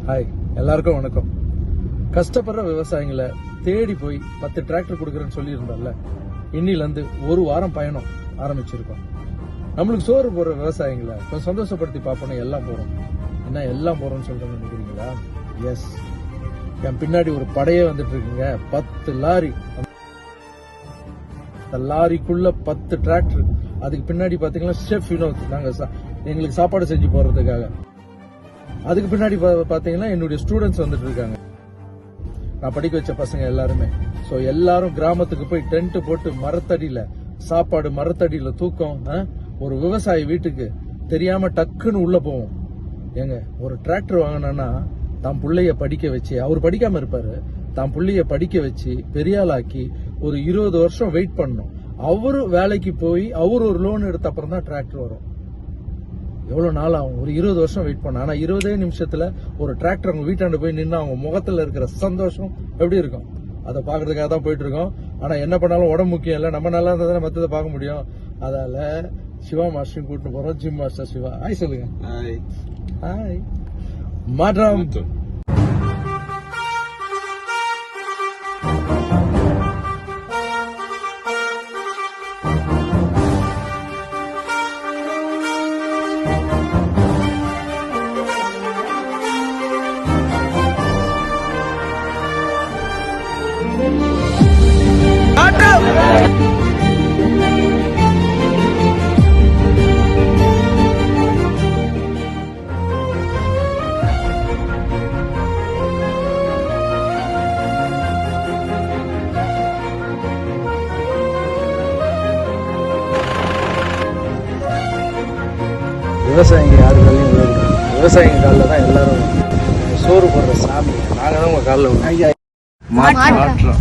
Hi, எல்லாருக்கும் வணக்கம். கஷ்டப்படுற விவசாயிகளை தேடி போய் 10 டிராக்டர் கொடுக்குறேன்னு சொல்லியிருந்தோம்ல, இன்னிலேருந்து ஒரு வாரம் பயணம் ஆரம்பிச்சிருக்கோம். நம்மளுக்கு சோறு போடுற விவசாயிகளை கொஞ்சம் சந்தோஷப்படுத்தி பார்ப்போம். எல்லாம் போறோம். என்ன எல்லாம் போறோம்னு சொல்றேன்னு நினைக்கிறீங்களா? எஸ், என் பின்னாடி ஒரு படையே வந்துட்டு இருக்குங்க. 10 லாரி. அந்த லாரிக்குள்ள 10 டிராக்டர். அதுக்கு பின்னாடி பாத்தீங்கன்னா ஷெஃப் வினோத், நாங்க எங்களுக்கு சாப்பாடு செஞ்சு போறதுக்காக. அதுக்கு பின்னாடி பாத்தீங்கன்னா என்னுடைய ஸ்டூடெண்ட்ஸ் வந்துட்டு இருக்காங்க, நான் படிக்க வச்ச பசங்க எல்லாருமே. சோ எல்லாரும் கிராமத்துக்கு போய் டென்ட் போட்டு மரத்தடியில சாப்பாடு, மரத்தடியில தூக்கம். ஒரு விவசாயி வீட்டுக்கு தெரியாம டக்குன்னு உள்ள போவோம். ஏங்க, ஒரு டிராக்டர் வாங்கினா தான் பிள்ளைய படிக்க வச்சு, அவர் படிக்காம இருப்பாரு, தான் பிள்ளைய படிக்க வச்சு பெரியாளாக்கி ஒரு 20 வருஷம் வெயிட் பண்ணணும். அவரு வேலைக்கு போய் அவர் ஒரு லோன் எடுத்த அப்புறம் தான் டிராக்டர் வரும். எவ்வளவு நாள் ஆகும்? ஒரு 20 வருஷம் வெயிட் பண்ண. ஆனா 20 நிமிஷத்துல ஒரு டிராக்டர் அவங்க வீட்டாண்டு போய் நின்று அவங்க முகத்துல இருக்கிற சந்தோஷம் எப்படி இருக்கும்? அதை பாக்குறதுக்காக தான் போயிட்டு இருக்கோம். ஆனா என்ன பண்ணாலும் உடம்பு முக்கியம் இல்ல, நம்ம நல்லா இருந்தா தானே மத்ததை பார்க்க முடியும். அதால சிவா மாஸ்டரையும் கூட்டிட்டு போறோம். ஜிம் மாஸ்டர் சிவா, ஹாய் சொல்லுங்க. ஹாய் மாற்றம். விவசாயிங்க யாரு காலையும் விழுது, விவசாயிங்க காலில் தான் எல்லாரும் சோறு போடுற சாமி. நாங்க தான் உங்க காலில் மாற்றம்.